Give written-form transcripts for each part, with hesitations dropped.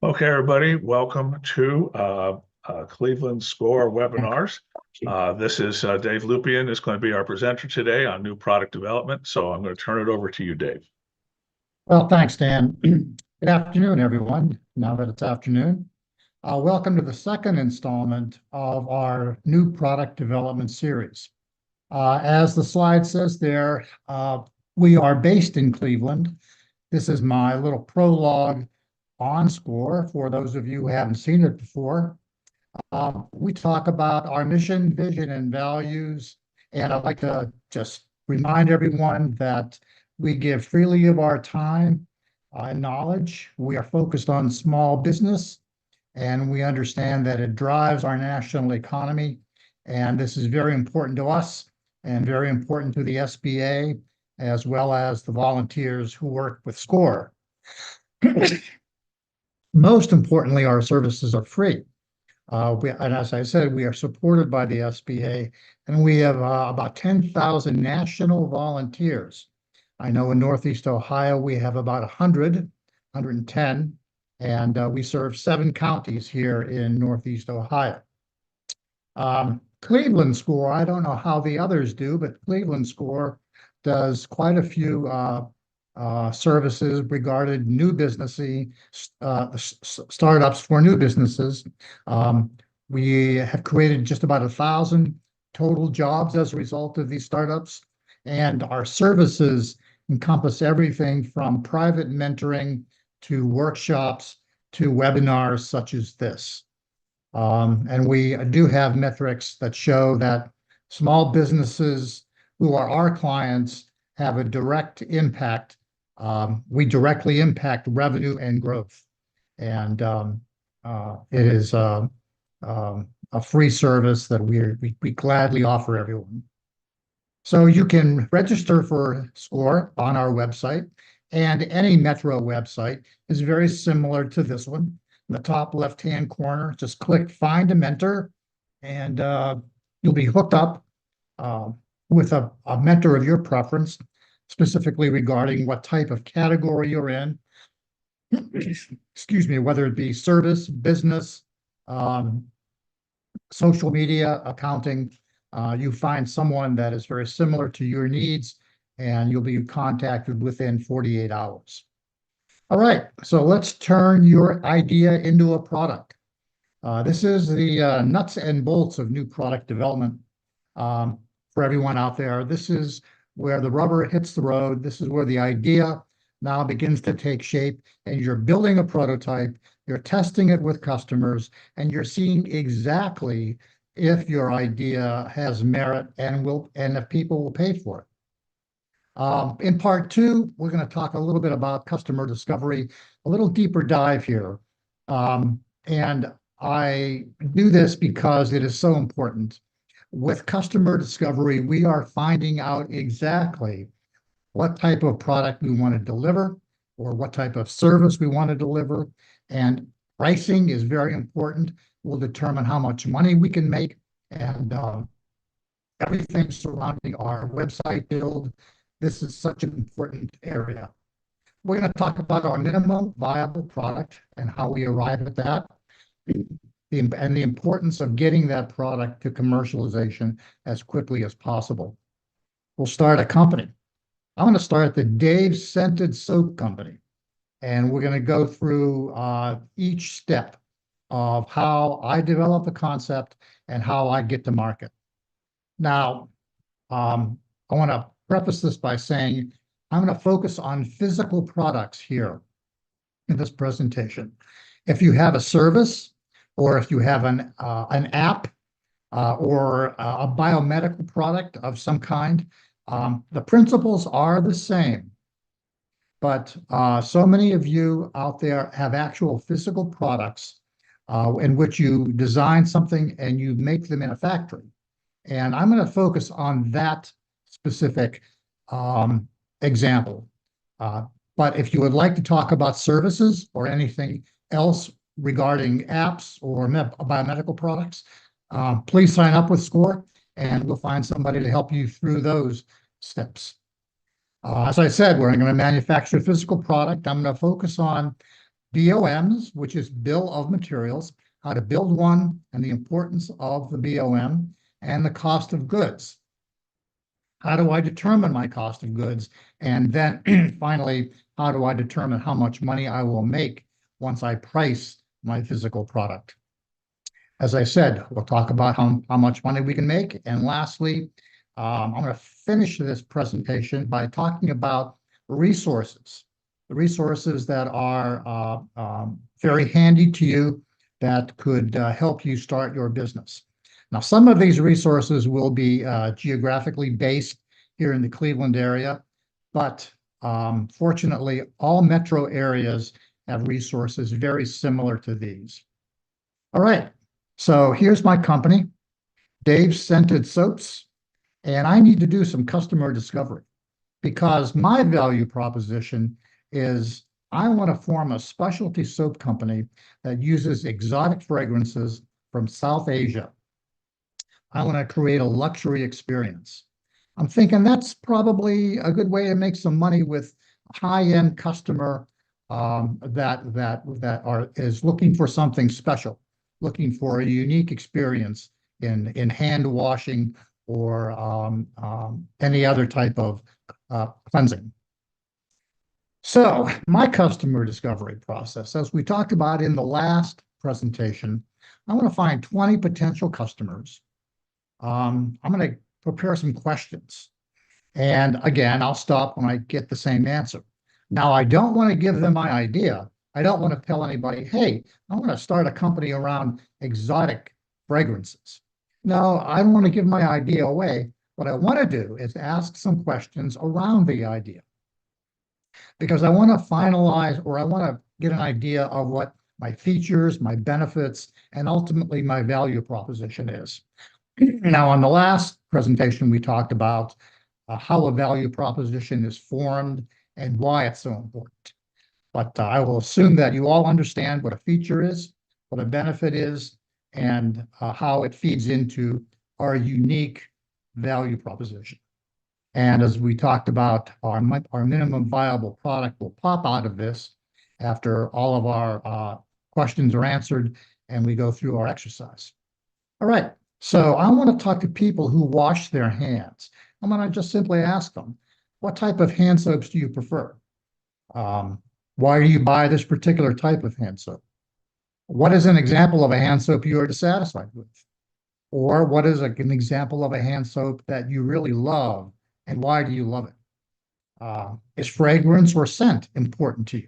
Okay, everybody, welcome to Cleveland Score webinars. This is Dave Lupian is going to be our presenter today on new product development. So I'm going to turn it over to you, Dave. Well, thanks, Dan. Good afternoon, everyone. Now that it's afternoon, welcome to the second installment of our new product development series. As the slide says there, we are based in Cleveland. This is my little prologue on SCORE for those of you who haven't seen it before. We talk about our mission, vision, and values, and I'd like to just remind everyone that we give freely of our time and knowledge. We are focused on small business, and we understand that it drives our national economy, and this is very important to us and very important to the SBA, as well as the volunteers who work with SCORE. Most importantly, our services are free. And as I said, we are supported by the SBA, and we have about 10,000 national volunteers. I know in Northeast Ohio, we have about 110, and we serve 7 counties here in Northeast Ohio. Cleveland SCORE, I don't know how the others do, but Cleveland SCORE does quite a few services regarding new businessy, startups for new businesses. We have created just about 1,000 total jobs as a result of these startups, and our services encompass everything from private mentoring to workshops to webinars such as this. And we do have metrics that show that small businesses who are our clients have a direct impact. We directly impact revenue and growth, and it is a free service that we gladly offer everyone. So you can register for SCORE on our website, and any Metro website is very similar to this one. In the top left-hand corner, just click Find a Mentor, and you'll be hooked up with a mentor of your preference, specifically regarding what type of category you're in. Excuse me, whether it be service, business, social media, accounting, you find someone that is very similar to your needs, and you'll be contacted within 48 hours. All right, so let's turn your idea into a product. This is the nuts and bolts of new product development for everyone out there. This is where the rubber hits the road. This is where the idea now begins to take shape, and you're building a prototype, you're testing it with customers, and you're seeing exactly if your idea has merit and if people will pay for it. In part 2, we're going to talk a little bit about customer discovery, a little deeper dive here. And I do this because it is so important. With customer discovery, we are finding out exactly what type of product we want to deliver or what type of service we want to deliver. And pricing is very important. We'll determine how much money we can make, and everything surrounding our website build. This is such an important area. We're going to talk about our minimum viable product and how we arrive at that, and the importance of getting that product to commercialization as quickly as possible. We'll start a company. I'm going to start the Dave Scented Soap Company, and we're going to go through each step of how I develop the concept and how I get to market. Now, I want to preface this by saying I'm going to focus on physical products here in this presentation. If you have a service, or if you have an app or a biomedical product of some kind, the principles are the same. But so many of you out there have actual physical products in which you design something and you make them in a factory. And I'm going to focus on that specific example. But if you would like to talk about services or anything else regarding apps or biomedical products, please sign up with SCORE, and we'll find somebody to help you through those steps. As I said, we're going to manufacture a physical product. I'm going to focus on BOMs, which is bill of materials, how to build one and the importance of the BOM, and the cost of goods. How do I determine my cost of goods? And then finally, how do I determine how much money I will make once I price my physical product? As I said, we'll talk about how much money we can make. And lastly, I'm going to finish this presentation by talking about resources, the resources that are very handy to you that could help you start your business. Now, some of these resources will be geographically based here in the Cleveland area, but fortunately, all metro areas have resources very similar to these. All right, so here's my company, Dave's Scented Soaps, and I need to do some customer discovery because my value proposition is I want to form a specialty soap company that uses exotic fragrances from South Asia. I want to create a luxury experience. I'm thinking that's probably a good way to make some money with a high-end customer that is looking for something special, looking for a unique experience in hand washing or any other type of cleansing. So my customer discovery process, as we talked about in the last presentation, I want to find 20 potential customers. I'm going to prepare some questions. And again, I'll stop when I get the same answer. Now, I don't want to give them my idea. I don't want to tell anybody, hey, I want to start a company around exotic fragrances. No, I don't want to give my idea away. What I want to do is ask some questions around the idea because I want to finalize or I want to get an idea of what my features, my benefits, and ultimately my value proposition is. Now, on the last presentation, we talked about how a value proposition is formed and why it's so important. But I will assume that you all understand what a feature is, what a benefit is, and how it feeds into our unique value proposition. And as we talked about, our minimum viable product will pop out of this after all of our questions are answered and we go through our exercise. All right. So I want to talk to people who wash their hands. I'm going to just simply ask them, what type of hand soaps do you prefer? Why do you buy this particular type of hand soap? What is an example of a hand soap you are dissatisfied with? Or what is an example of a hand soap that you really love and why do you love it? Is fragrance or scent important to you?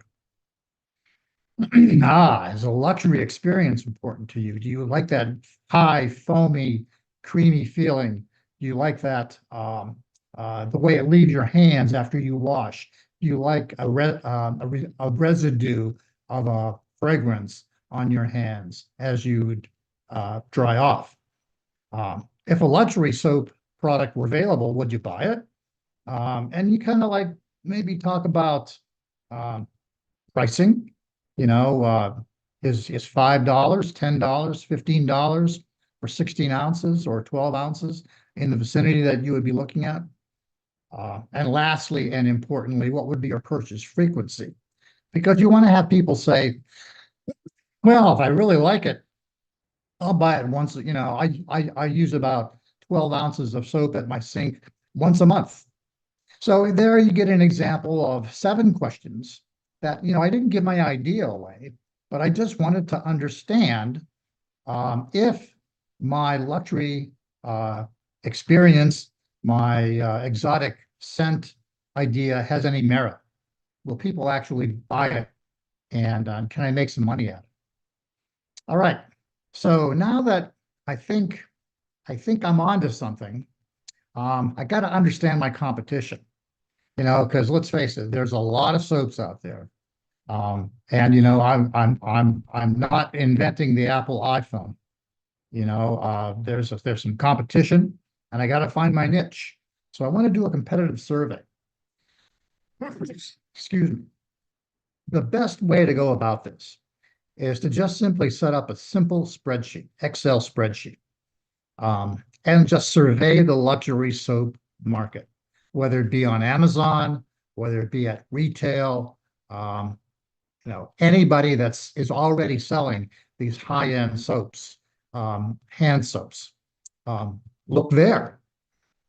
Is a luxury experience important to you? Do you like that high, foamy, creamy feeling? Do you like that the way it leaves your hands after you wash? Do you like a residue of a fragrance on your hands as you dry off? If a luxury soap product were available, would you buy it? And you kind of like maybe talk about pricing. You know, is $5, $10, $15 for 16 ounces or 12 ounces in the vicinity that you would be looking at? And lastly, and importantly, what would be your purchase frequency? Because you want to have people say, well, if I really like it, I'll buy it once. You know, I use about 12 ounces of soap at my sink once a month. So there you get an example of 7 questions that, you know, I didn't give my idea away, but I just wanted to understand if my luxury experience, my exotic scent idea has any merit. Will people actually buy it? And can I make some money at it? All right. So now that I think I'm onto something, I got to understand my competition. You know, because let's face it, there's a lot of soaps out there. And you know, I'm not inventing the Apple iPhone. You know, there's some competition, and I got to find my niche. So I want to do a competitive survey. Excuse me. The best way to go about this is to just simply set up a simple spreadsheet, Excel spreadsheet, and just survey the luxury soap market, whether it be on Amazon, whether it be at retail, anybody is already selling these high-end soaps, hand soaps, look there.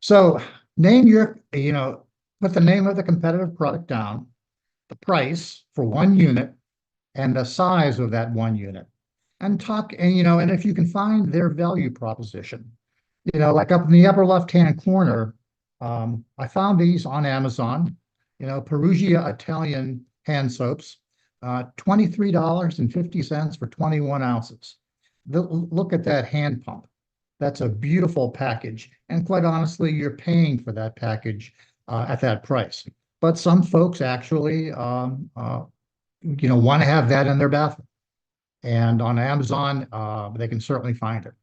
So name put the name of the competitive product down, the price for one unit, and the size of that one unit, and and if you can find their value proposition, like up in the upper left-hand corner, I found these on Amazon, Perugia Italian hand soaps, $23.50 for 21 ounces. Look at that hand pump. That's a beautiful package. And quite honestly, you're paying for that package at that price. But some folks actually, want to have that in their bathroom. And on Amazon, they can certainly find it.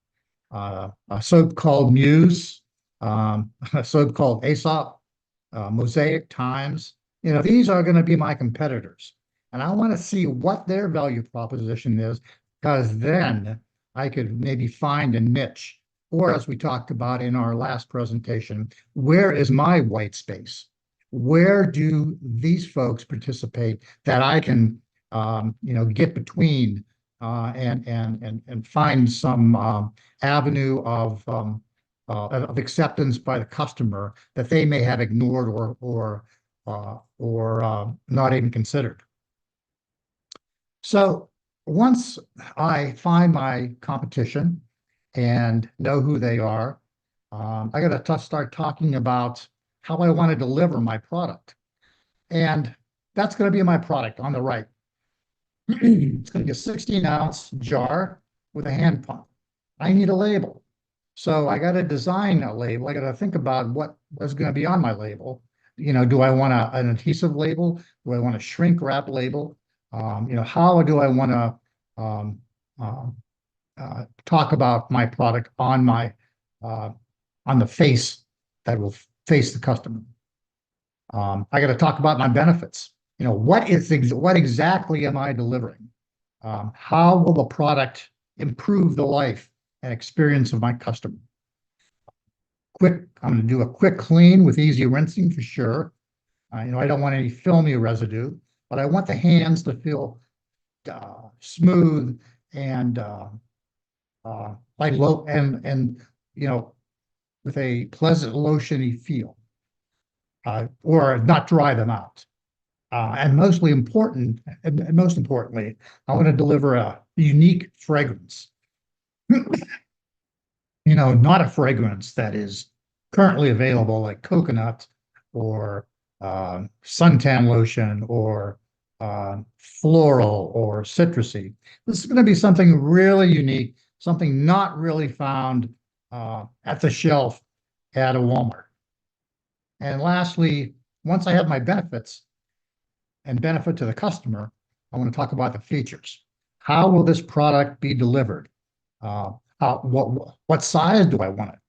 A soap called Muse, a soap called Aesop, Mosaic Times. These are going to be my competitors. And I want to see what their value proposition is, because then I could maybe find a niche. Or as we talked about in our last presentation, where is my white space? Where do these folks participate that I can, get between and find some avenue of acceptance by the customer that they may have ignored or not even considered. So once I find my competition and know who they are, I got to start talking about how I want to deliver my product. And that's going to be my product on the right. It's going to be a 16-ounce jar with a hand pump. I need a label. So I got to design a label. I got to think about what is going to be on my label. Do I want an adhesive label? Do I want a shrink wrap label? How do I want to talk about my product on the face that will face the customer? I got to talk about my benefits. What exactly am I delivering? How will the product improve the life and experience of my customer? I'm going to do a quick clean with easy rinsing for sure. I don't want any filmy residue, but I want the hands to feel smooth and like low and with a pleasant lotiony feel, or not dry them out. And most importantly, I want to deliver a unique fragrance. Not a fragrance that is currently available like coconut or suntan lotion or floral or citrusy. This is going to be something really unique, something not really found at the shelf at a Walmart. And lastly, once I have my benefits and benefit to the customer, I want to talk about the features. How will this product be delivered? What size do I want it?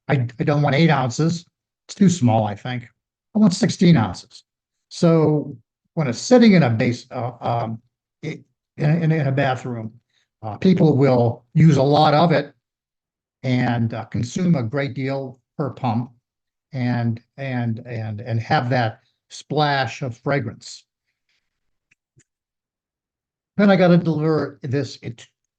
I don't want 8 ounces. It's too small, I think. I want 16 ounces. So when it's sitting in a in a bathroom, people will use a lot of it and consume a great deal per pump and have that splash of fragrance. Then I got to deliver this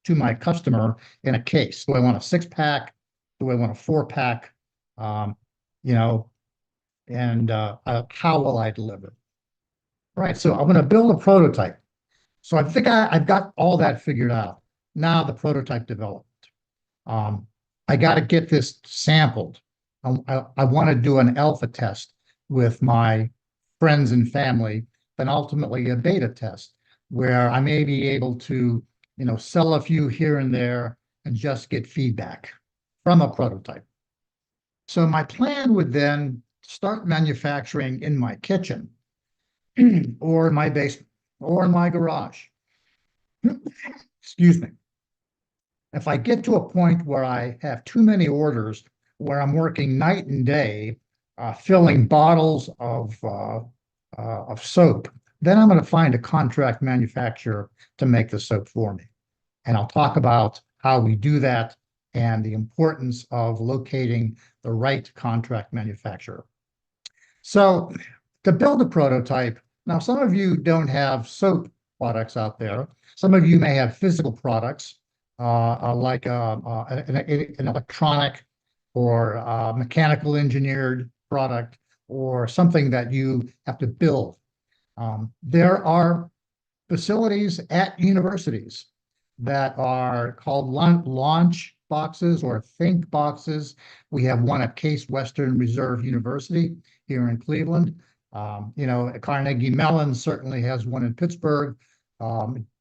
to my customer in a case. Do I want a 6-pack? Do I want a 4-pack? How will I deliver it? All right, so I'm going to build a prototype. So I think I've got all that figured out. Now the prototype development. I got to get this sampled. I want to do an alpha test with my friends and family, then ultimately a beta test where I may be able to, sell a few here and there and just get feedback from a prototype. So my plan would then start manufacturing in my kitchen or in my basement or in my garage. Excuse me. If I get to a point where I have too many orders, where I'm working night and day, filling bottles of soap, then I'm going to find a contract manufacturer to make the soap for me. And I'll talk about how we do that and the importance of locating the right contract manufacturer. So to build a prototype, now some of you don't have soap products out there. Some of you may have physical products, like an electronic or mechanical engineered product or something that you have to build. There are facilities at universities that are called launch boxes or think boxes. We have one at Case Western Reserve University here in Cleveland. Carnegie Mellon certainly has one in Pittsburgh,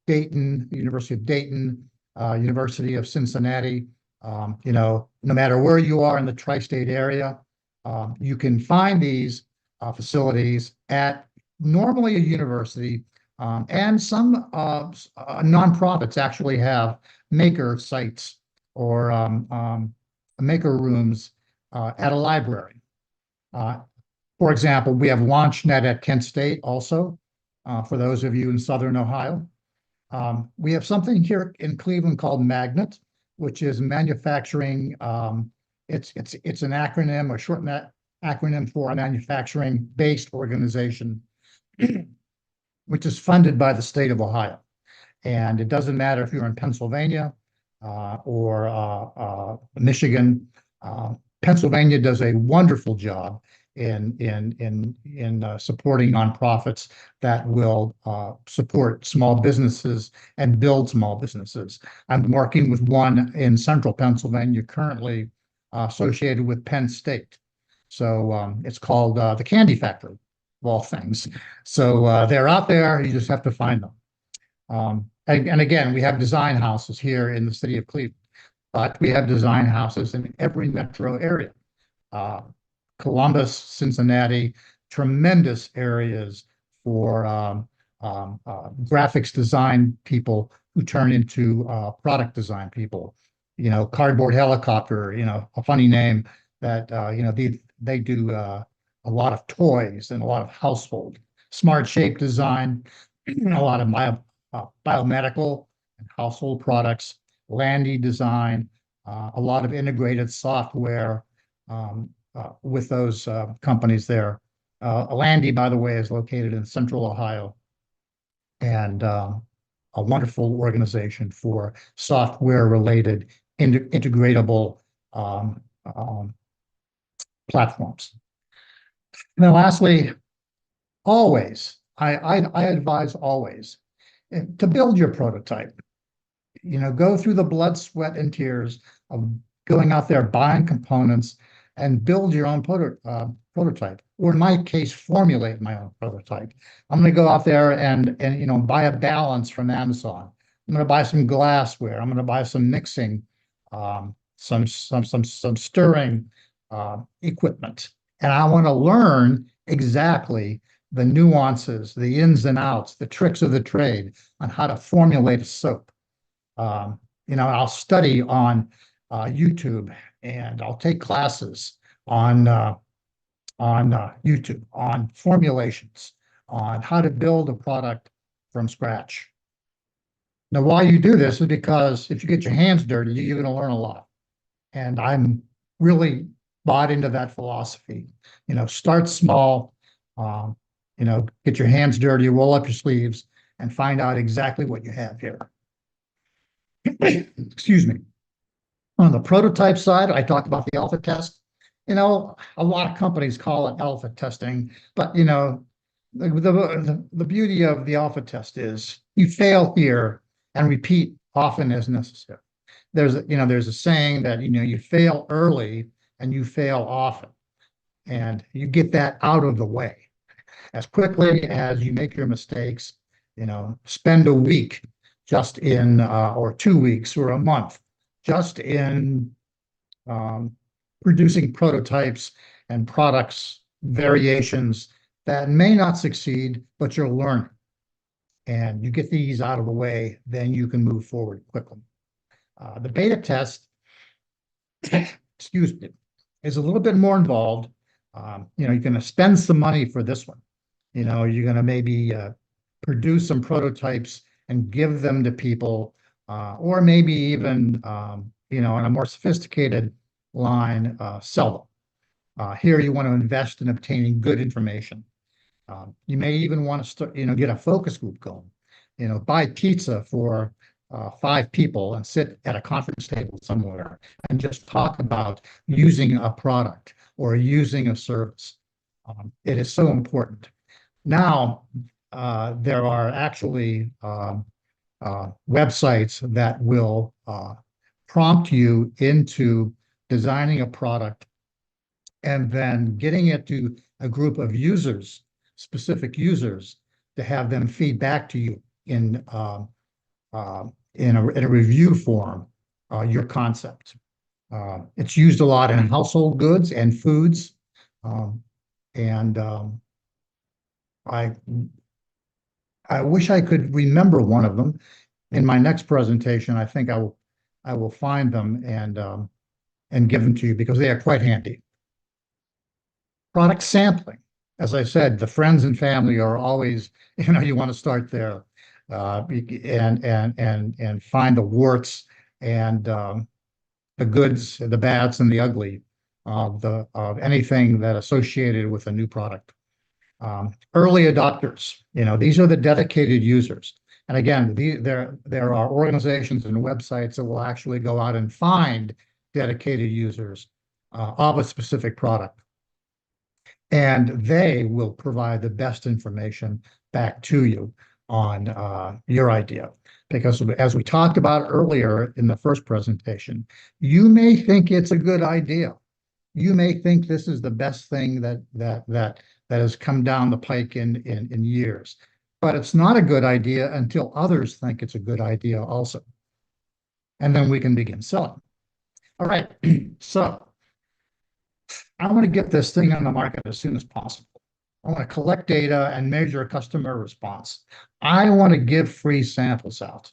Dayton, University of Dayton, University of Cincinnati. No matter where you are in the tri-state area, you can find these facilities at normally a university, and some nonprofits actually have maker sites or maker rooms at a library. For example, we have LaunchNet at Kent State also, for those of you in Southern Ohio. We have something here in Cleveland called Magnet, which is manufacturing. It's an acronym, a short acronym for a manufacturing-based organization, which is funded by the state of Ohio. And it doesn't matter if you're in Pennsylvania or Michigan. Pennsylvania does a wonderful job in supporting nonprofits that will support small businesses and build small businesses. I'm working with one in central Pennsylvania currently, associated with Penn State. So it's called the Candy Factory, of all things. So they're out there. You just have to find them. And again, we have design houses here in the city of Cleveland, but we have design houses in every metro area. Columbus, Cincinnati, tremendous areas for graphics design people who turn into product design people. Cardboard Helicopter, a funny name that, they do a lot of toys and a lot of household. Smart Shape Design, a lot of biomedical and household products. Landy Design, a lot of integrated software with those companies there. Landy, by the way, is located in Central Ohio, and a wonderful organization for software-related integratable platforms. And then lastly, always, I advise always to build your prototype. Go through the blood, sweat, and tears of going out there, buying components, and build your own prototype, or in my case, formulate my own prototype. I'm going to go out there and buy a balance from Amazon. I'm going to buy some glassware. I'm going to buy some mixing, some stirring equipment, and I want to learn exactly the nuances, the ins and outs, the tricks of the trade on how to formulate a soap. I'll study on YouTube, and I'll take classes on YouTube on formulations, on how to build a product from scratch. Now, why you do this is because if you get your hands dirty, you're going to learn a lot. And I'm really bought into that philosophy. Start small, get your hands dirty, roll up your sleeves, and find out exactly what you have here. Excuse me. On the prototype side, I talked about the alpha test. A lot of companies call it alpha testing, but the beauty of the alpha test is you fail here and repeat often as necessary. There's a saying that you fail early and you fail often, and you get that out of the way as quickly as you make your mistakes. Spend a week just in or 2 weeks or a month just in producing prototypes and products variations that may not succeed, but you'll learn. And you get these out of the way, then you can move forward quickly. The beta test, excuse me, is a little bit more involved. You're going to spend some money for this one. You're going to maybe produce some prototypes and give them to people, or maybe even, in a more sophisticated line, sell them. Here you want to invest in obtaining good information. You may even want to start, get a focus group going. buy pizza for 5 people and sit at a conference table somewhere and just talk about using a product or using a service. It is so important. Now, there are actually websites that will prompt you into designing a product and then getting it to a group of users, specific users, to have them feed back to you in a review form, your concept. It's used a lot in household goods and foods. And I I wish I could remember one of them. In my next presentation, I think I will find them and give them to you because they are quite handy. Product sampling. As I said, the friends and family are always, you want to start there, and find the warts and the goods, the bads, and the ugly of anything that associated with a new product. Early adopters, these are the dedicated users. And again, there are organizations and websites that will actually go out and find dedicated users of a specific product. And they will provide the best information back to you on your idea. Because as we talked about earlier in the first presentation, you may think it's a good idea. You may think this is the best thing that has come down the pike in years. But it's not a good idea until others think it's a good idea also. And then we can begin selling. All right, so I want to get this thing on the market as soon as possible. I want to collect data and measure customer response. I want to give free samples out.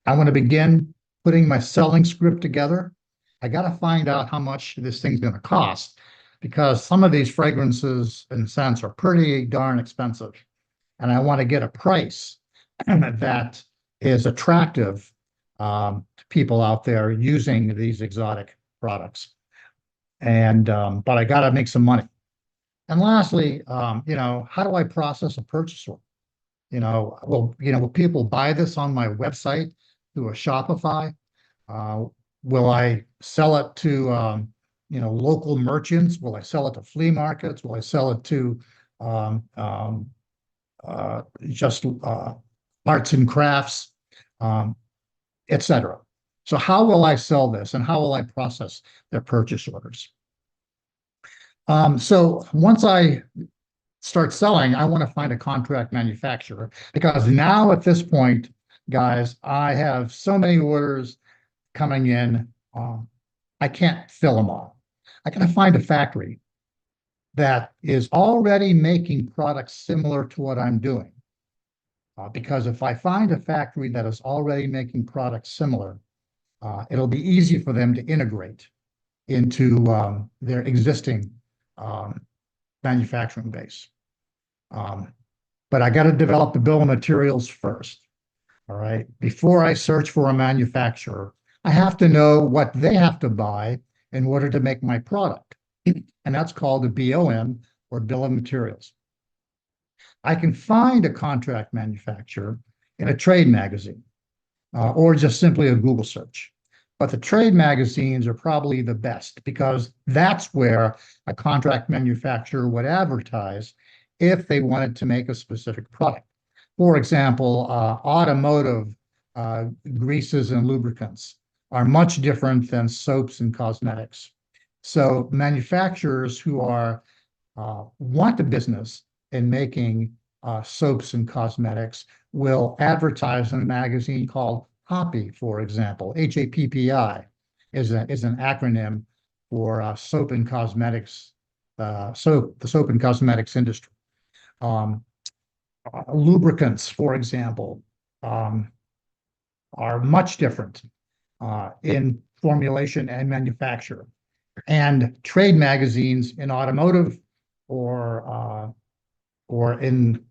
I want to begin putting my selling script together. I got to find out how much this thing's going to cost because some of these fragrances and scents are pretty darn expensive. And I want to get a price that is attractive to people out there using these exotic products. But I got to make some money. And lastly, how do I process a purchase order? Will people buy this on my website through a Shopify? Will I sell it to, local merchants? Will I sell it to flea markets? Will I sell it to just arts and crafts, etc.? So how will I sell this and how will I process their purchase orders? So once I start selling, I want to find a contract manufacturer because now at this point, guys, I have so many orders coming in. I can't fill them all. I got to find a factory that is already making products similar to what I'm doing. Because if I find a factory that is already making products similar, it'll be easy for them to integrate into their existing manufacturing base. But I got to develop the bill of materials first. All right. Before I search for a manufacturer, I have to know what they have to buy in order to make my product. And that's called a BOM or bill of materials. I can find a contract manufacturer in a trade magazine or just simply a Google search. But the trade magazines are probably the best because that's where a contract manufacturer would advertise if they wanted to make a specific product. For example, automotive greases and lubricants are much different than soaps and cosmetics. So manufacturers who want a business in making soaps and cosmetics will advertise in a magazine called HAPPI, for example. HAPPI is an acronym for soap and cosmetics, the soap and cosmetics industry. Lubricants, for example, are much different in formulation and manufacture. And trade magazines in automotive or in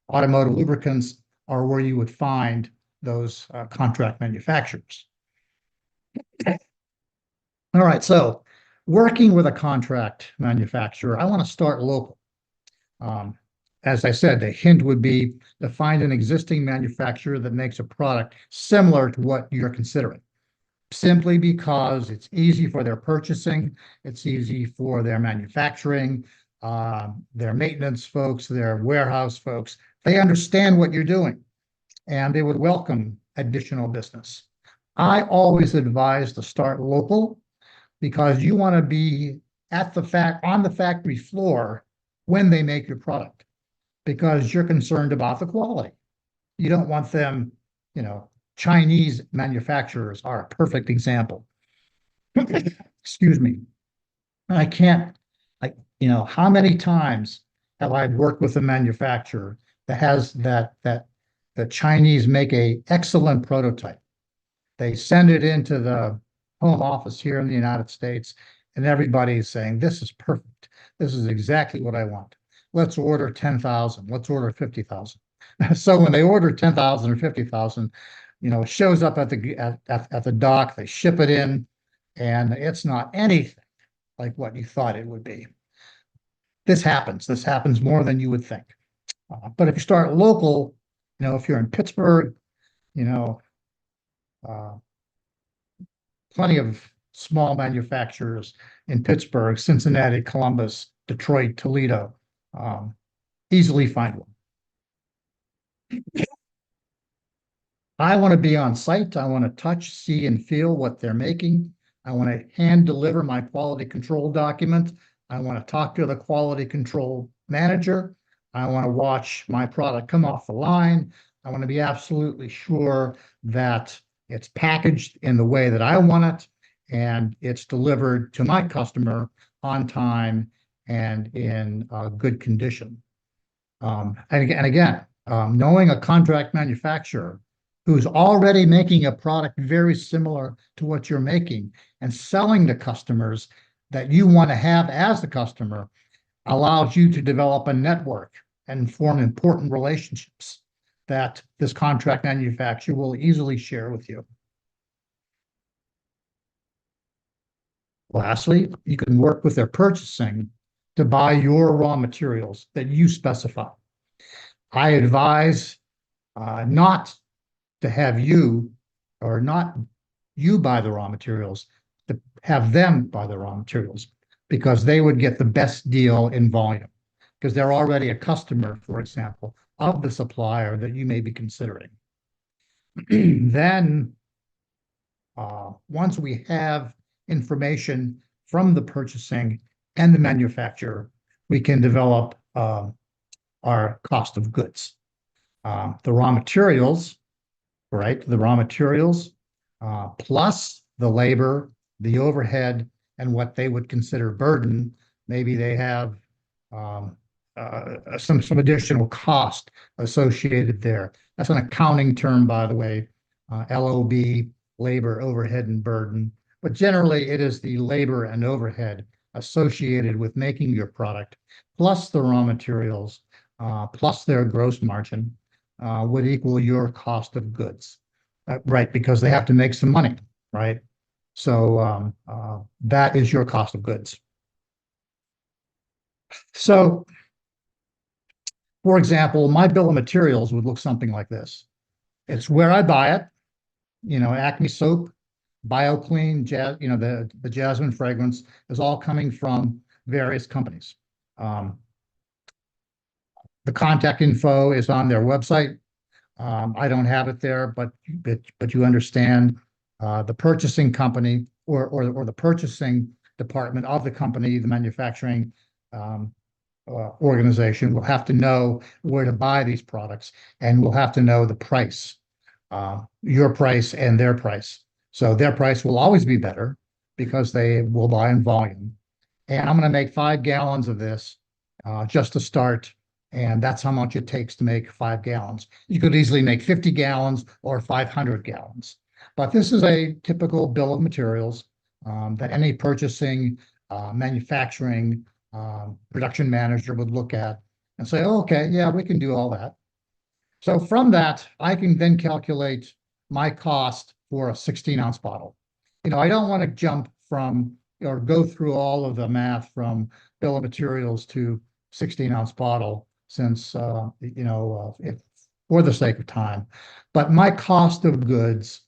automotive lubricants are where you would find those contract manufacturers. All right, so working with a contract manufacturer, I want to start local. as I said, the hint would be to find an existing manufacturer that makes a product similar to what you're considering, simply because it's easy for their purchasing, it's easy for their manufacturing, their maintenance folks, their warehouse folks. They understand what you're doing, and they would welcome additional business. I always advise to start local because you want to be on the factory floor when they make your product, because you're concerned about the quality. You don't want them, Chinese manufacturers are a perfect example. Excuse me. I can't, how many times have I worked with a manufacturer that has that the Chinese make a excellent prototype. They send it into the home office here in the United States, and everybody's saying, this is perfect. This is exactly what I want. Let's order 10,000. Let's order 50,000. So when they order 10,000 or 50,000, it shows up at the dock, they ship it in, and it's not anything like what you thought it would be. This happens more than you would think. But if you start local, if you're in Pittsburgh, uh, plenty of small manufacturers in Pittsburgh, Cincinnati, Columbus, Detroit, Toledo, easily find one. I want to be on site. I want to touch, see, and feel what they're making. I want to hand deliver my quality control document. I want to talk to the quality control manager. I want to watch my product come off the line. I want to be absolutely sure that it's packaged in the way that I want it, and it's delivered to my customer on time and in good condition. And again, knowing a contract manufacturer who's already making a product very similar to what you're making and selling to customers that you want to have as the customer allows you to develop a network and form important relationships that this contract manufacturer will easily share with you. Lastly, you can work with their purchasing to buy your raw materials that you specify. I advise not to have you, or not you buy the raw materials, to have them buy the raw materials, because they would get the best deal in volume, because they're already a customer, for example, of the supplier that you may be considering. Then, once we have information from the purchasing and the manufacturer, we can develop our cost of goods. The raw materials, right? The raw materials, plus the labor, the overhead, and what they would consider burden. Maybe they have some additional cost associated there. That's an accounting term, by the way, LOB, labor, overhead, and burden. But generally, it is the labor and overhead associated with making your product, plus the raw materials, plus their gross margin, would equal your cost of goods, right? Because they have to make some money, right? So that is your cost of goods. So, for example, my bill of materials would look something like this. It's where I buy it, Acme soap, BioClean, the jasmine fragrance is all coming from various companies. The contact info is on their website. I don't have it there, but you understand the purchasing company or the purchasing department of the company, the manufacturing organization will have to know where to buy these products, and will have to know the price, your price and their price. So their price will always be better because they will buy in volume. And I'm going to make 5 gallons of this just to start. And that's how much it takes to make 5 gallons. You could easily make 50 gallons or 500 gallons. But this is a typical bill of materials that any purchasing, manufacturing, production manager would look at and say, oh, okay, yeah, we can do all that. So from that, I can then calculate my cost for a 16-ounce bottle. I don't want to jump from or go through all of the math from bill of materials to 16-ounce bottle. since, for the sake of time. But my cost of goods,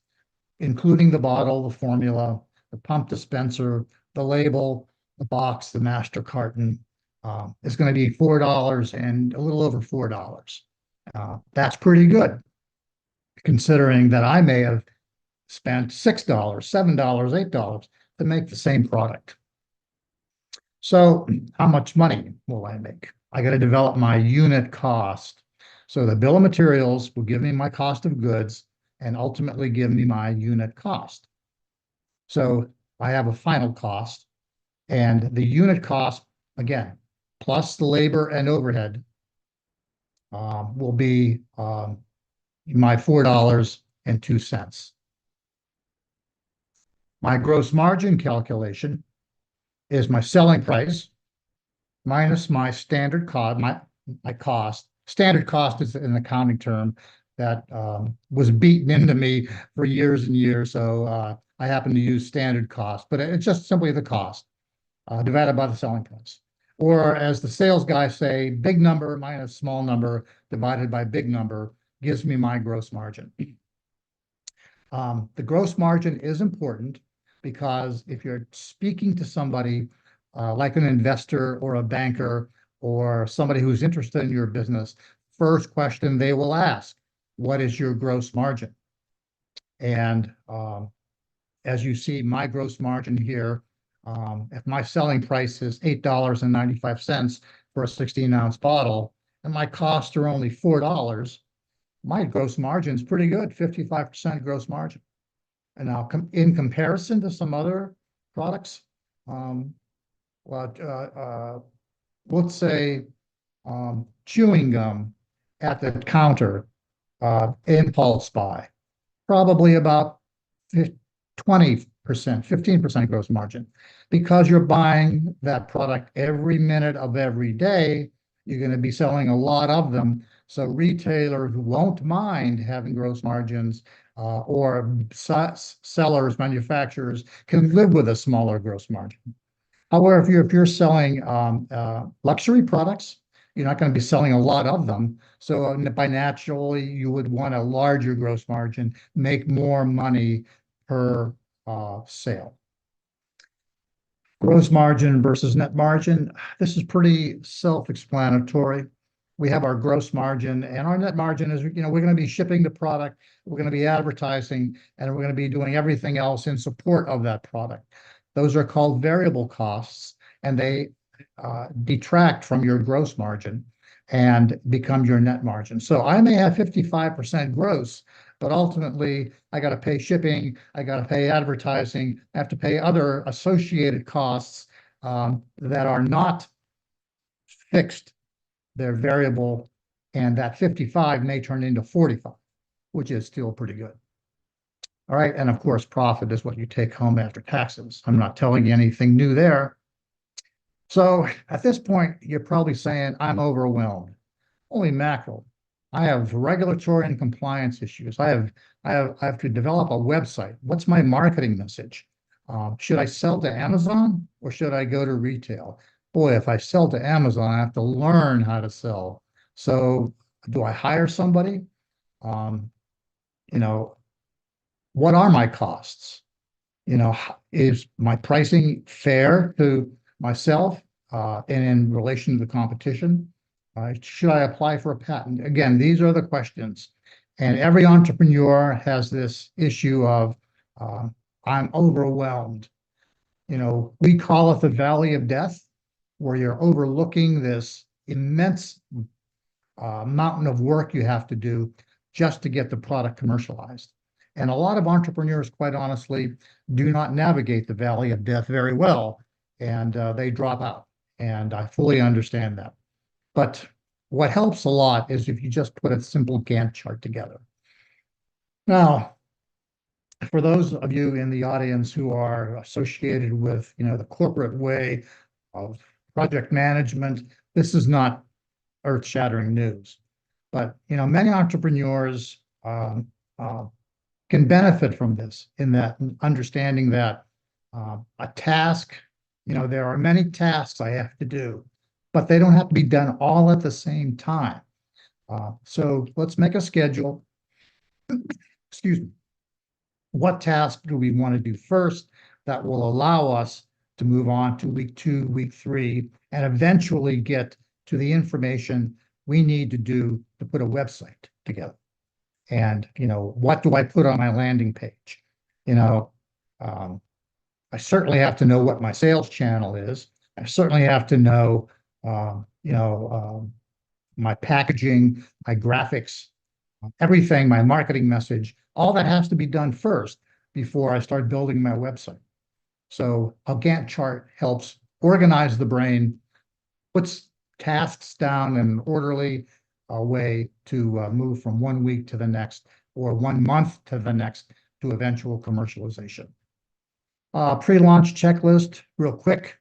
including the bottle, the formula, the pump dispenser, the label, the box, the master carton, is going to be $4 and a little over $4. That's pretty good, considering that I may have spent $6, $7, $8 to make the same product. So how much money will I make? I got to develop my unit cost. So the bill of materials will give me my cost of goods and ultimately give me my unit cost. So I have a final cost, and the unit cost, again, plus the labor and overhead, will be my $4.02. My gross margin calculation is my selling price minus my standard cost, my cost. Standard cost is an accounting term that was beaten into me for years and years. So I happen to use standard cost, but it's just simply the cost divided by the selling price. Or as the sales guys say, big number minus small number divided by big number gives me my gross margin. The gross margin is important because if you're speaking to somebody like an investor or a banker or somebody who's interested in your business, first question they will ask, what is your gross margin? And as you see, my gross margin here, if my selling price is $8.95 for a 16-ounce bottle, and my costs are only $4, my gross margin is pretty good, 55% gross margin. And now in comparison to some other products, let's say chewing gum at the counter, impulse buy, probably about 20%, 15% gross margin. Because you're buying that product every minute of every day, you're going to be selling a lot of them. So retailers won't mind having gross margins, or sellers, manufacturers can live with a smaller gross margin. However, if you're selling luxury products, you're not going to be selling a lot of them. So by naturally, you would want a larger gross margin, make more money per sale. Gross margin versus net margin. This is pretty self-explanatory. We have our gross margin, and our net margin is, we're going to be shipping the product, we're going to be advertising, and we're going to be doing everything else in support of that product. Those are called variable costs, and they detract from your gross margin and become your net margin. So I may have 55% gross, but ultimately I got to pay shipping, I got to pay advertising, I have to pay other associated costs that are not fixed, they're variable, and that 55 may turn into 45, which is still pretty good. All right, and of course, profit is what you take home after taxes. I'm not telling you anything new there. So at this point, you're probably saying, I'm overwhelmed. Holy mackerel. I have regulatory and compliance issues. I have to develop a website. What's my marketing message? Should I sell to Amazon or should I go to retail? Boy, if I sell to Amazon, I have to learn how to sell. So do I hire somebody? What are my costs? Is my pricing fair to myself and in relation to the competition? Should I apply for a patent? Again, these are the questions. And every entrepreneur has this issue of, I'm overwhelmed. We call it the valley of death, where you're overlooking this immense mountain of work you have to do just to get the product commercialized. And a lot of entrepreneurs, quite honestly, do not navigate the valley of death very well, and they drop out. And I fully understand that. But what helps a lot is if you just put a simple Gantt chart together. Now, for those of you in the audience who are associated with, the corporate way of project management, this is not earth-shattering news. But, many entrepreneurs can benefit from this, in that understanding that a task, there are many tasks I have to do. but they don't have to be done all at the same time. So let's make a schedule. Excuse me. What task do we want to do first that will allow us to move on to week 2, week 3, and eventually get to the information we need to do to put a website together? And, what do I put on my landing page? You know, um, I certainly have to know what my sales channel is. I certainly have to know, my packaging, my graphics, everything, my marketing message, all that has to be done first before I start building my website. So a Gantt chart helps organize the brain, puts tasks down in an orderly way to move from one week to the next or 1 month to the next to eventual commercialization. Pre-launch checklist, real quick.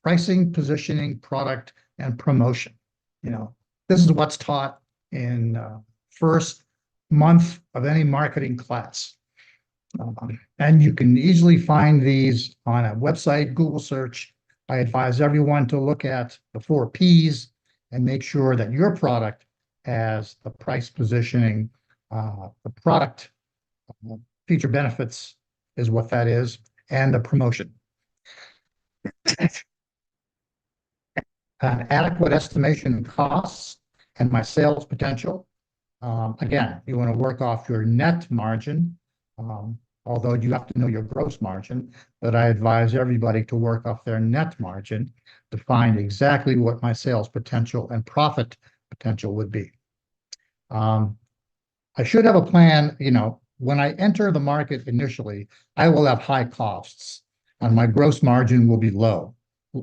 Pricing, positioning, product, and promotion. This is what's taught in first month of any marketing class. And you can easily find these on a website, Google search. I advise everyone to look at the 4 Ps and make sure that your product has the price positioning, the product feature benefits is what that is, and the promotion. An adequate estimation of costs and my sales potential. Again, you want to work off your net margin, although you have to know your gross margin, but I advise everybody to work off their net margin to find exactly what my sales potential and profit potential would be. I should have a plan, when I enter the market initially, I will have high costs and my gross margin will be low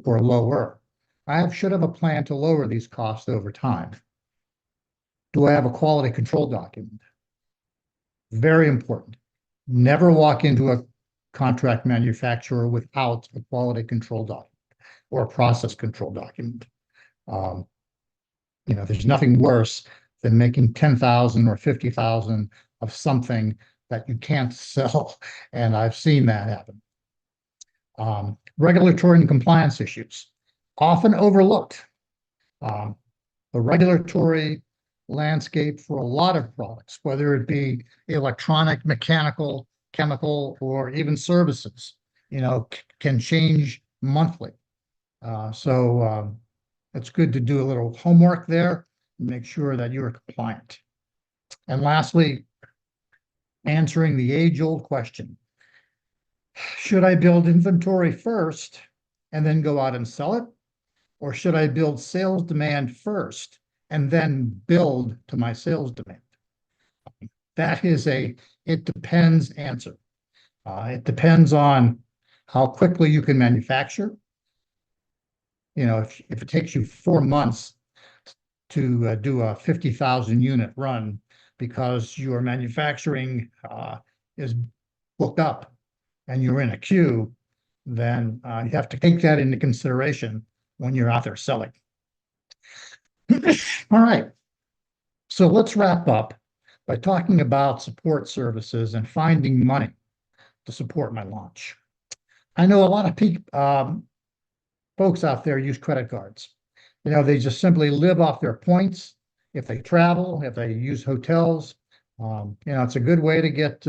or lower. I should have a plan to lower these costs over time. Do I have a quality control document? Very important. Never walk into a contract manufacturer without a quality control document or a process control document. There's nothing worse than making 10,000 or 50,000 of something that you can't sell. And I've seen that happen. Regulatory and compliance issues, often overlooked. The regulatory landscape for a lot of products, whether it be electronic, mechanical, chemical, or even services, can change monthly. So it's good to do a little homework there and make sure that you're compliant. And lastly, answering the age-old question. Should I build inventory first and then go out and sell it? Or should I build sales demand first and then build to my sales demand? That is it depends answer. It depends on how quickly you can manufacture. If it takes you 4 months to do a 50,000 unit run because your manufacturing is booked up and you're in a queue, then you have to take that into consideration when you're out there selling. All right. So let's wrap up by talking about support services and finding money to support my launch. I know a lot of folks out there use credit cards. They just simply live off their points. If they travel, if they use hotels, it's a good way to get,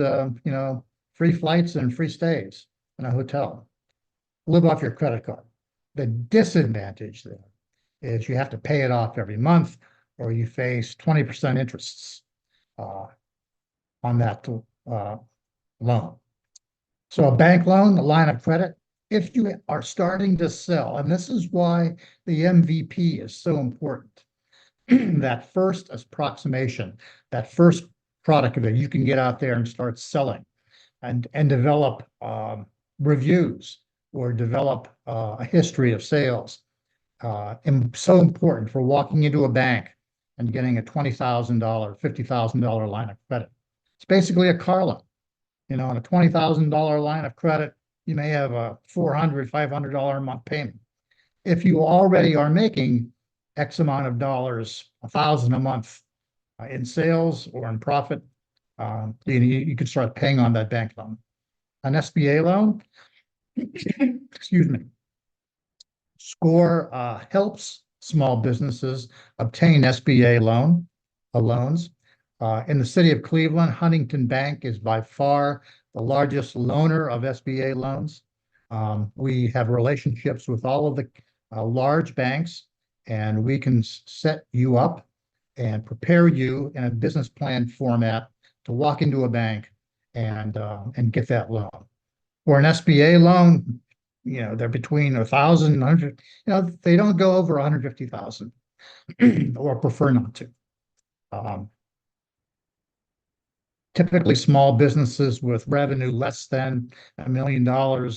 free flights and free stays in a hotel. Live off your credit card. The disadvantage there is you have to pay it off every month or you face 20% interests on that loan. So a bank loan, a line of credit, if you are starting to sell, and this is why the MVP is so important, that first approximation, that first product that you can get out there and start selling and develop reviews or develop a history of sales. And so important for walking into a bank and getting a $20,000, $50,000 line of credit. It's basically a car loan. On a $20,000 line of credit, you may have a $400, $500 a month payment. If you already are making X amount of dollars, 1,000 a month in sales or in profit, you can start paying on that bank loan. An SBA loan, excuse me, SCORE helps small businesses obtain SBA loans. In the city of Cleveland, Huntington Bank is by far the largest loaner of SBA loans. We have relationships with all of the large banks, and we can set you up and prepare you in a business plan format to walk into a bank and get that loan. For an SBA loan, they're between 1,000 and 100, they don't go over 150,000 or prefer not to. Typically small businesses with revenue less than $1 million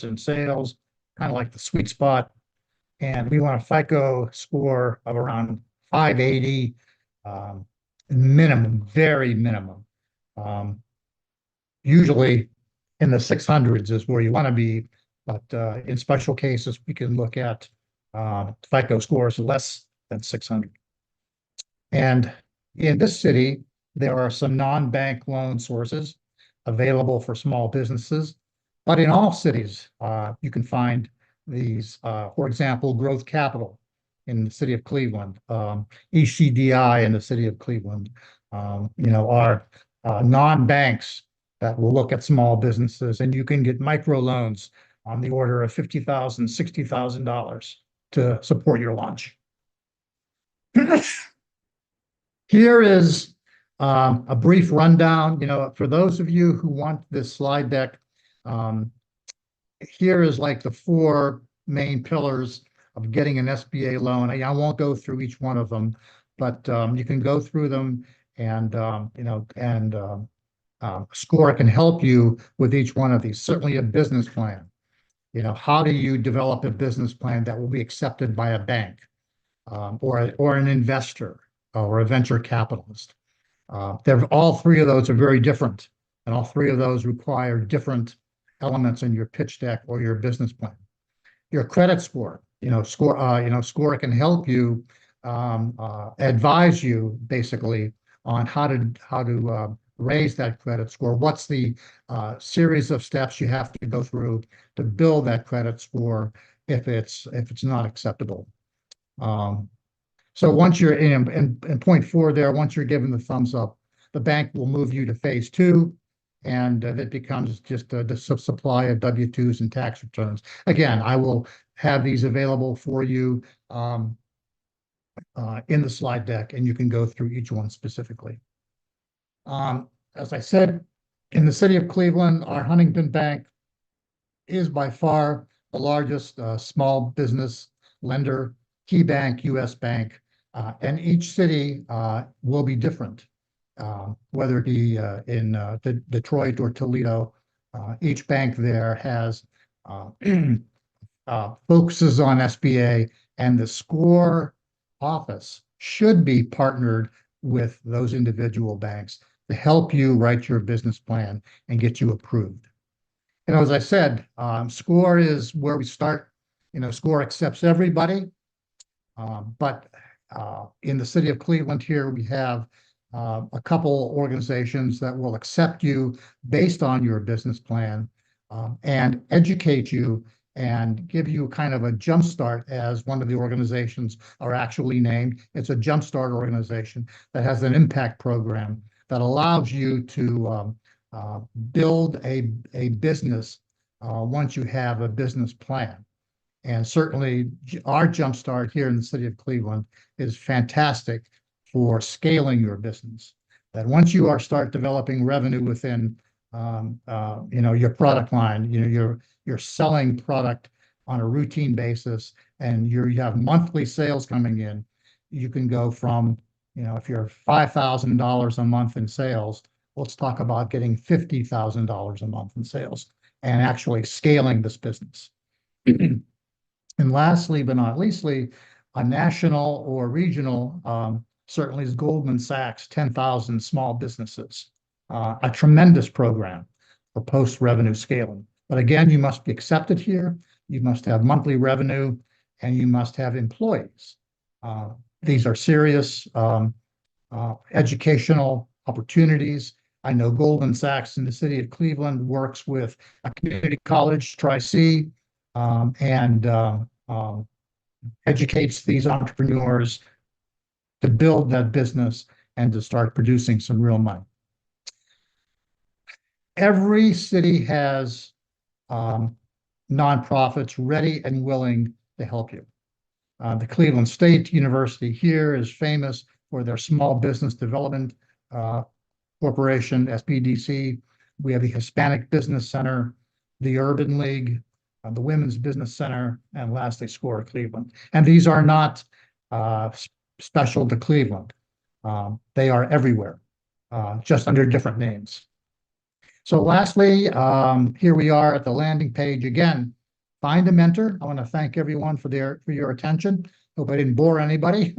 in sales, kind of like the sweet spot. And we want a FICO score of around 580, minimum, very minimum. Usually in the 600s is where you want to be, but in special cases, we can look at FICO scores less than 600. And in this city, there are some non-bank loan sources available for small businesses, but in all cities, you can find these, for example, Growth Capital in the city of Cleveland, ECDI in the city of Cleveland, are non-banks that will look at small businesses, and you can get micro loans on the order of $50,000, $60,000 to support your launch. Here is a brief rundown. For those of you who want this slide deck, here is like the 4 main pillars of getting an SBA loan. I won't go through each one of them, but you can go through them, and SCORE can help you with each one of these. Certainly a business plan. How do you develop a business plan that will be accepted by a bank or an investor or a venture capitalist? All 3 of those are very different, and all 3 of those require different elements in your pitch deck or your business plan. Your credit score, SCORE can help you advise you basically on how to raise that credit score. What's the series of steps you have to go through to build that credit score if it's not acceptable? So once you're in point 4 there, once you're given the thumbs up, the bank will move you to phase 2, and it becomes just the supply of W-2s and tax returns. Again, I will have these available for you in the slide deck, and you can go through each one specifically. As I said, in the city of Cleveland, our Huntington Bank is by far the largest small business lender, Key Bank, US Bank, and each city will be different, whether it be in Detroit or Toledo. Each bank there has focuses on SBA, and the SCORE office should be partnered with those individual banks to help you write your business plan and get you approved. As I said, SCORE is where we start. SCORE accepts everybody, but in the city of Cleveland here, we have a couple organizations that will accept you based on your business plan and educate you and give you kind of a jumpstart, as one of the organizations are actually named. It's a jumpstart organization that has an impact program that allows you to build a business once you have a business plan. And certainly our jumpstart here in the city of Cleveland is fantastic for scaling your business. That once you start developing revenue within your product line, you're selling product on a routine basis, and you have monthly sales coming in, you can go from, if you're $5,000 a month in sales, let's talk about getting $50,000 a month in sales and actually scaling this business. And lastly, but not leastly, a national or regional, certainly is Goldman Sachs, 10,000 small businesses, a tremendous program for post-revenue scaling. But again, you must be accepted here. You must have monthly revenue, and you must have employees. These are serious educational opportunities. I know Goldman Sachs in the city of Cleveland works with a community college, Tri-C, and educates these entrepreneurs to build that business and to start producing some real money. Every city has um, nonprofits ready and willing to help you. The Cleveland State University here is famous for their Small Business Development uh, Corporation, SBDC. We have the Hispanic Business Center, the Urban League, the Women's Business Center, and lastly, SCORE Cleveland. And these are not special to Cleveland. They are everywhere, just under different names. So lastly, here we are at the landing page again. Find a mentor. I want to thank everyone for your attention. Hope I didn't bore anybody.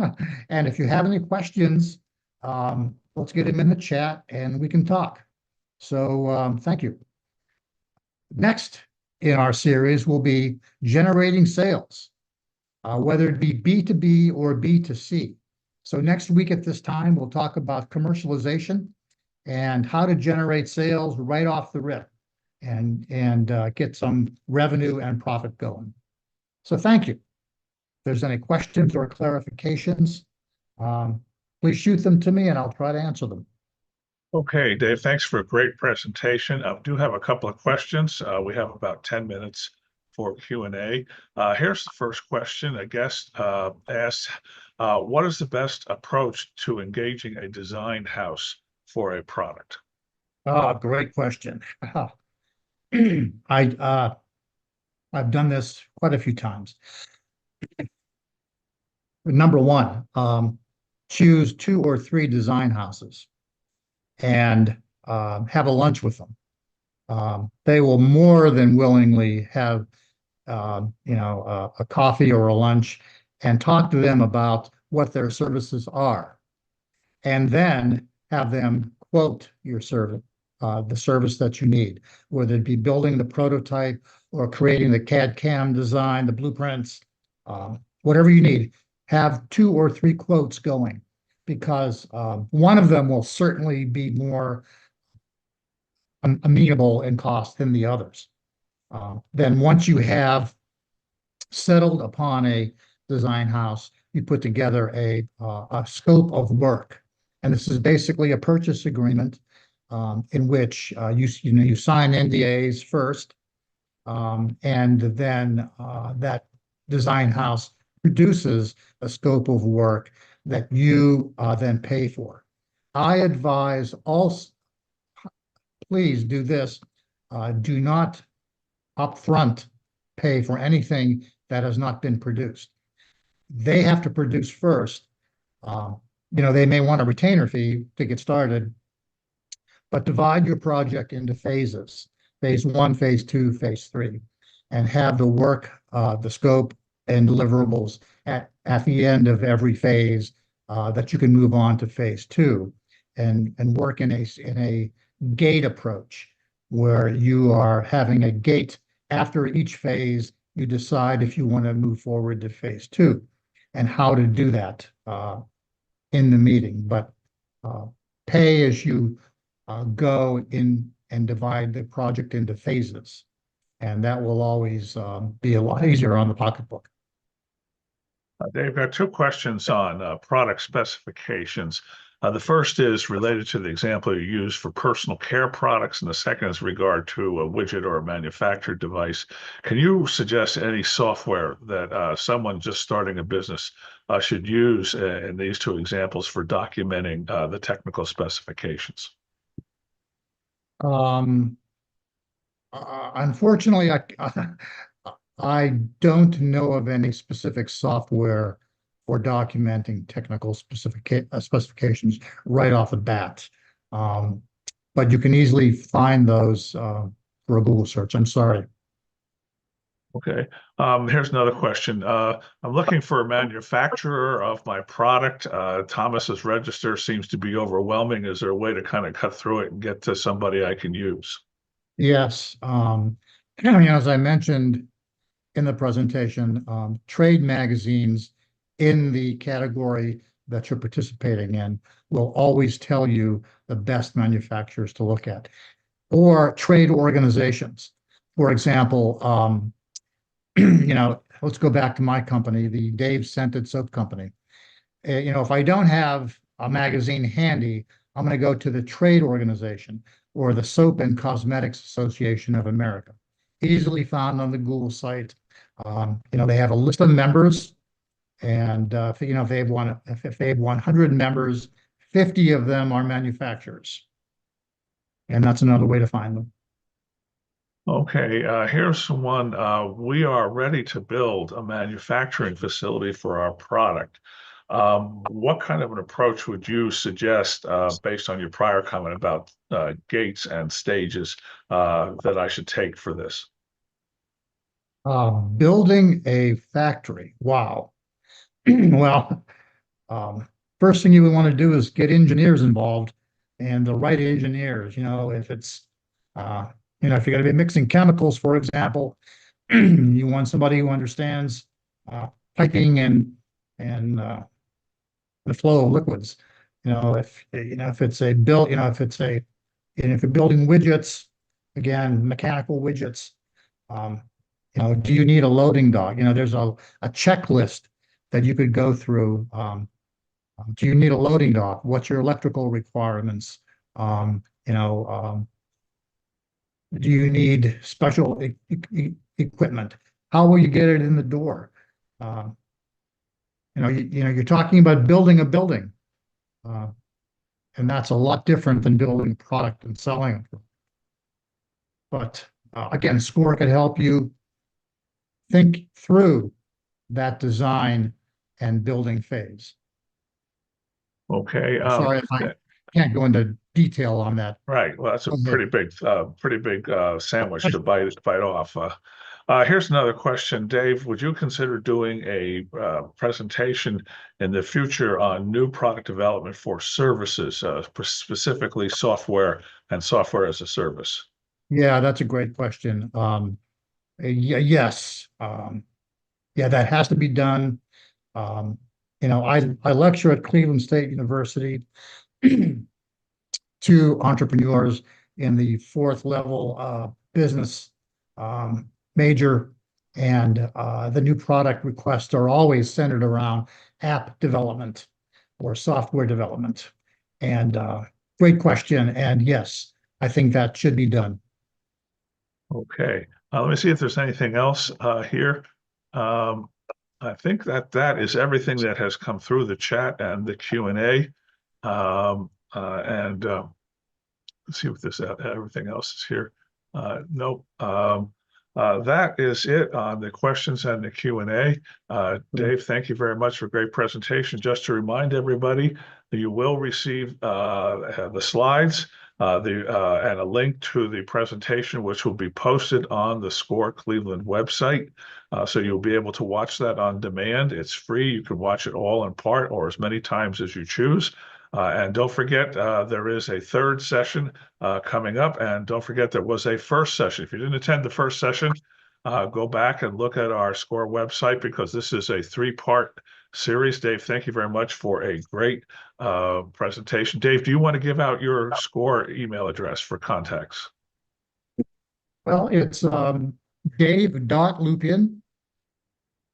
And if you have any questions, let's get them in the chat and we can talk. So thank you. Next in our series will be generating sales, whether it be B2B or B2C. So next week at this time, we'll talk about commercialization and how to generate sales right off the rip and get some revenue and profit going. So thank you. If there's any questions or clarifications, please shoot them to me and I'll try to answer them. Okay, Dave, thanks for a great presentation. I do have a couple of questions. We have about 10 minutes for Q&A. Here's the first question. A guest asked, what is the best approach to engaging a design house for a product? Great question. I've done this quite a few times. Number one, choose 2 or 3 design houses and have a lunch with them. They will more than willingly have a coffee or a lunch and talk to them about what their services are, and then have them quote your service, the service that you need, whether it be building the prototype or creating the CAD/CAM design, the blueprints, whatever you need. Have 2 or 3 quotes going, because one of them will certainly be more amenable in cost than the others. Then once you have settled upon a design house, you put together a scope of work. And this is basically a purchase agreement in which you sign NDAs first, and then that design house produces a scope of work that you then pay for. I advise also, please do this, do not upfront pay for anything that has not been produced. They have to produce first. They may want a retainer fee to get started, but divide your project into phases, phase 1, phase 2, phase 3, and have the work, the scope and deliverables at the end of every phase, that you can move on to phase 2 and work in a gate approach, where you are having a gate after each phase. You decide if you want to move forward to phase 2 and how to do that in the meeting. But pay as you go in and divide the project into phases. And that will always be a lot easier on the pocketbook. Dave, I've got 2 questions on product specifications. The first is related to the example you used for personal care products, and the second is regard to a widget or a manufactured device. Can you suggest any software that someone just starting a business should use in these 2 examples for documenting the technical specifications? Unfortunately, I don't know of any specific software for documenting technical specifications right off the bat. But you can easily find those for a Google search. I'm sorry. Okay. Here's another question. I'm looking for a manufacturer of my product. Thomas's Register seems to be overwhelming. Is there a way to kind of cut through it and get to somebody I can use? Yes. As I mentioned in the presentation, trade magazines in the category that you're participating in will always tell you the best manufacturers to look at, or trade organizations. For example, let's go back to my company, the Dave Scented Soap Company. If I don't have a magazine handy, I'm going to go to the trade organization or the Soap and Cosmetics Association of America. Easily found on the Google site. They have a list of members, and if they have 100 members, 50 of them are manufacturers, and that's another way to find them. Okay, here's one. We are ready to build a manufacturing facility for our product. What kind of an approach would you suggest, based on your prior comment about gates and stages, that I should take for this? Building a factory. Wow. Well, um, first thing you would want to do is get engineers involved and the right engineers. Uh, if you're going to be mixing chemicals, for example, you want somebody who understands piping and the flow of liquids. If it's a build, and if you're building widgets, again, mechanical widgets, um, do you need a loading dock? There's a checklist that you could go through. Do you need a loading dock? What's your electrical requirements? Um, you know, um, do you need special equipment? How will you get it in the door? Um, you're talking about building a building, uh, and that's a lot different than building product and selling it. But again, SCORE can help you think through that design and building phase. Okay. I'm sorry if I can't go into detail on that. Right. Well, that's a Go ahead. pretty big sandwich to bite off. Here's another question, Dave. Would you consider doing a presentation in the future on new product development for services, specifically software and software as a service? Yeah, that's a great question. Yes. Yeah, that has to be done. I lecture at Cleveland State University to entrepreneurs in the fourth level business major, and the new product requests are always centered around app development or software development. And great question. And yes, I think that should be done. Okay. Let me see if there's anything else here. Um, I think that is everything that has come through the chat and the Q&A. And let's see if this everything else is here. Nope. That is it on the questions and the Q&A. Dave, thank you very much for a great presentation. Just to remind everybody that you will receive the slides and a link to the presentation, which will be posted on the SCORE Cleveland website. So you'll be able to watch that on demand. It's free. You can watch it all in part or as many times as you choose. And don't forget, there is a third session coming up. And don't forget, there was a first session. If you didn't attend the first session, go back and look at our SCORE website, because this is a three-part series. Dave, thank you very much for a great presentation. Dave, do you want to give out your SCORE email address for contacts? Well, it's dave.lupian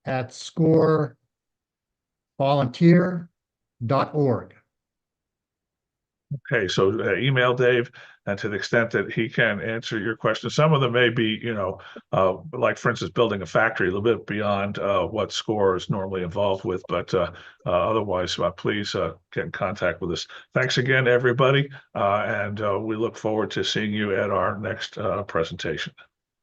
at scorevolunteer.org. Okay, so email Dave, and to the extent that he can answer your questions, some of them may be, like for instance, building a factory, a little bit beyond what SCORE is normally involved with, but otherwise, please get in contact with us. Thanks again, everybody, and we look forward to seeing you at our next presentation.